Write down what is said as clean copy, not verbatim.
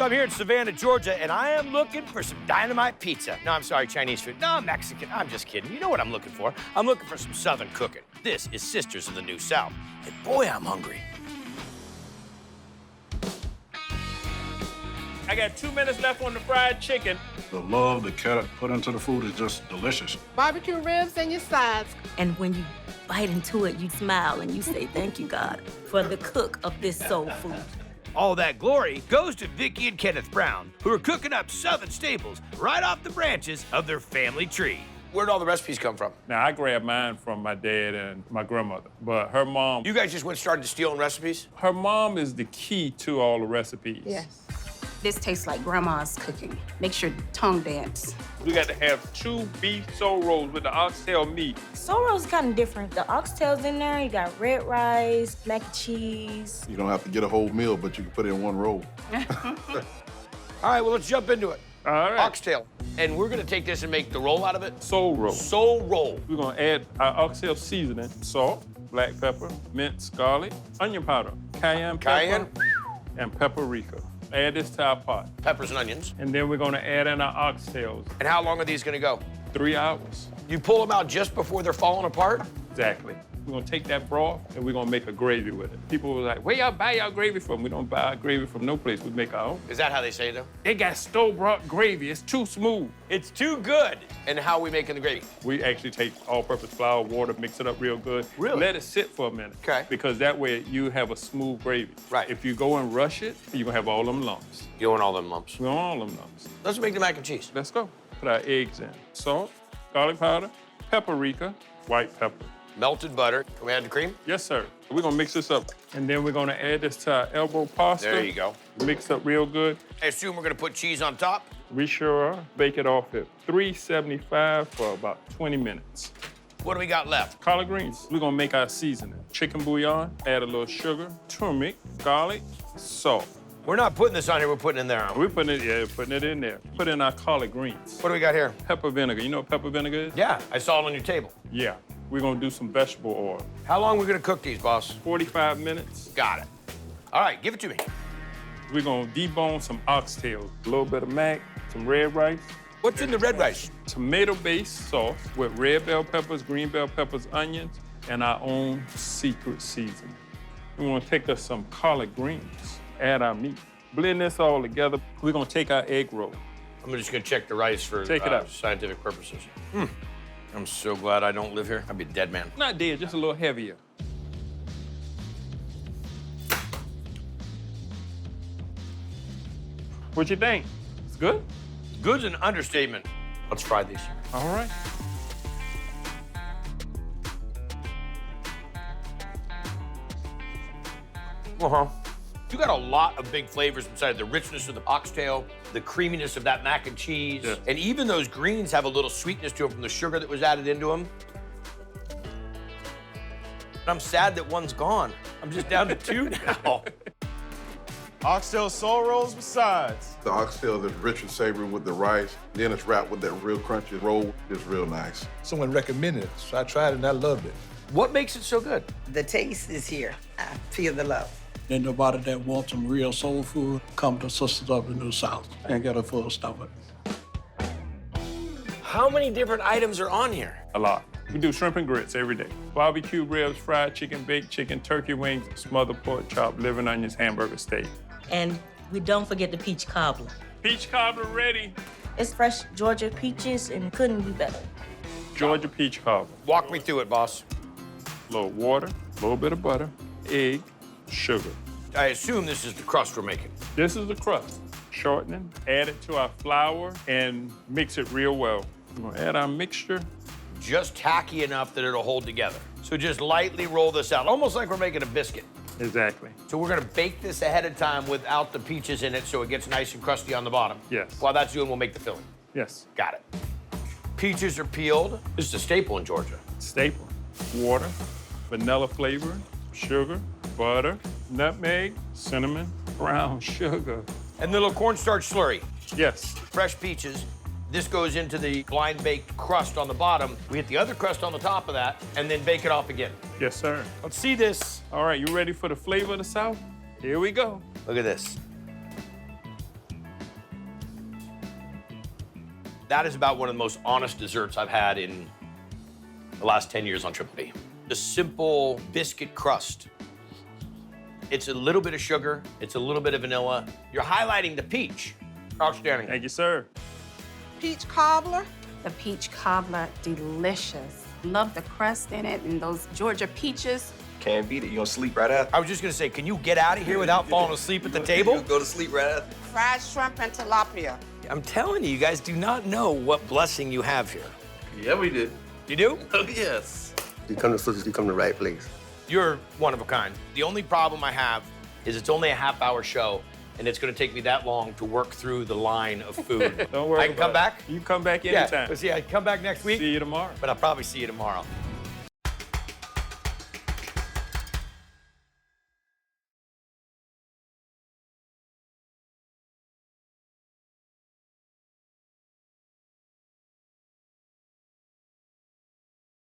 So I'm here in Savannah, Georgia, and I am looking for some dynamite pizza. No, I'm sorry, Chinese food. No, Mexican. I'm just kidding. You know what I'm looking for. I'm looking for some Southern cooking. This is Sisters of the New South. And boy, I'm hungry. I got 2 minutes left on the fried chicken. The love the cat put into the food is just delicious. Barbecue ribs and your sides. And when you bite into it, you smile and you say, thank you, God, for the cook of this soul food. All that glory goes to Vicki and Kenneth Brown, who are cooking up Southern staples right off the branches of their family tree. Where'd all the recipes come from? Now, I grabbed mine from my dad and my grandmother, but her mom... You guys just started stealing recipes? Her mom is the key to all the recipes. Yes. This tastes like grandma's cooking. Makes your tongue dance. We got to have 2 beef soul rolls with the oxtail meat. Soul roll's kind of different. The oxtail's in there. You got red rice, mac and cheese. You don't have to get a whole meal, but you can put it in one roll. All right, well, let's jump into it. All right. Oxtail. And we're gonna take this and make the roll out of it? Soul roll. Soul roll. We're gonna add our oxtail seasoning, salt, black pepper, minced garlic, onion powder, cayenne pepper, and paprika. Add this to our pot. Peppers and onions. And then we're gonna add in our oxtails. And how long are these gonna go? 3 hours. You pull them out just before they're falling apart? Exactly. We're gonna take that broth and we're gonna make a gravy with it. People were like, where y'all buy y'all gravy from? We don't buy our gravy from no place. We make our own. Is that how they say it, though? They got store-bought gravy. It's too smooth. It's too good. And how are we making the gravy? We actually take all-purpose flour, water, mix it up real good. Really? Let it sit for a minute. Okay. Because that way you have a smooth gravy. Right. If you go and rush it, you're gonna have all them lumps. You want all them lumps? We want all them lumps. Let's make the mac and cheese. Let's go. Put our eggs in. Salt, garlic powder, paprika, white pepper. Melted butter. Can we add the cream? Yes, sir. We're gonna mix this up. And then we're gonna add this to our elbow pasta. There you go. Mix up real good. I assume we're gonna put cheese on top? We sure are. Bake it off at 375 for about 20 minutes. What do we got left? Collard greens. We're gonna make our seasoning. Chicken bouillon, add a little sugar, turmeric, garlic, salt. We're not putting this on here, we're putting it in there, aren't we? We're putting it in there. Put in our collard greens. What do we got here? Pepper vinegar. You know what pepper vinegar is? Yeah, I saw it on your table. Yeah. We're gonna do some vegetable oil. How long are we gonna cook these, boss? 45 minutes. Got it. All right, give it to me. We're gonna debone some oxtails, a little bit of mac, some red rice. What's in the red rice? Tomato-based sauce with red bell peppers, green bell peppers, onions, and our own secret seasoning. We wanna take us some collard greens, add our meat. Blend this all together. We're gonna take our egg roll. I'm just gonna check the rice for Take it out. scientific purposes. I'm so glad I don't live here. I'd be a dead man. Not dead, just a little heavier. What you think? It's good? Good's an understatement. Let's fry these. All right. You got a lot of big flavors inside. The richness of the oxtail, the creaminess of that mac and cheese, Yes. and even those greens have a little sweetness to them from the sugar that was added into them. I'm sad that one's gone. I'm just down to 2 now. Oxtail soul rolls with sides. The oxtail is rich and savory with the rice. Then it's wrapped with that real crunchy roll. It's real nice. Someone recommended it, so I tried it and I loved it. What makes it so good? The taste is here. I feel the love. Then nobody that wants some real soul food, come to Sisters of the New South and get a full stomach. How many different items are on here? A lot. We do shrimp and grits every day. Barbecue ribs, fried chicken, baked chicken, turkey wings, smothered pork chop, liver and onions, hamburger steak. And we don't forget the peach cobbler. Peach cobbler ready. It's fresh Georgia peaches and couldn't be better. Georgia peach cobbler. Walk me through it, boss. A little water, a little bit of butter, egg, sugar. I assume this is the crust we're making. This is the crust. Shortening, add it to our flour, and mix it real well. We're gonna add our mixture. Just tacky enough that it'll hold together. So just lightly roll this out, almost like we're making a biscuit. Exactly. So we're gonna bake this ahead of time without the peaches in it so it gets nice and crusty on the bottom. Yes. While that's doing, we'll make the filling. Yes. Got it. Peaches are peeled. This is a staple in Georgia. Staple. Water, vanilla flavoring, sugar, butter, nutmeg, cinnamon, brown sugar. And the little cornstarch slurry. Yes. Fresh peaches. This goes into the blind baked crust on the bottom. We hit the other crust on the top of that and then bake it off again. Yes, sir. Let's see this. All right, you ready for the flavor of the South? Here we go. Look at this. That is about one of the most honest desserts I've had in the last 10 years on Triple B. The simple biscuit crust. It's a little bit of sugar, it's a little bit of vanilla. You're highlighting the peach. Outstanding. Thank you, sir. Peach cobbler. The peach cobbler, delicious. Love the crust in it and those Georgia peaches. Can't beat it. You gonna sleep right after? I was just gonna say, can you get out of here without falling asleep at the table? Go to sleep right after. Fried shrimp and tilapia. I'm telling you, you guys do not know what blessing you have here. Yeah, we did. You do? Oh, yes. You come to Sisters, you come to the right place. You're one of a kind. The only problem I have is it's only a half-hour show, and it's gonna take me that long to work through the line of food. Don't worry I can come about it. back? You can come back anytime. Yeah, let's see, I can come back next week. See you tomorrow. But I'll probably see you tomorrow.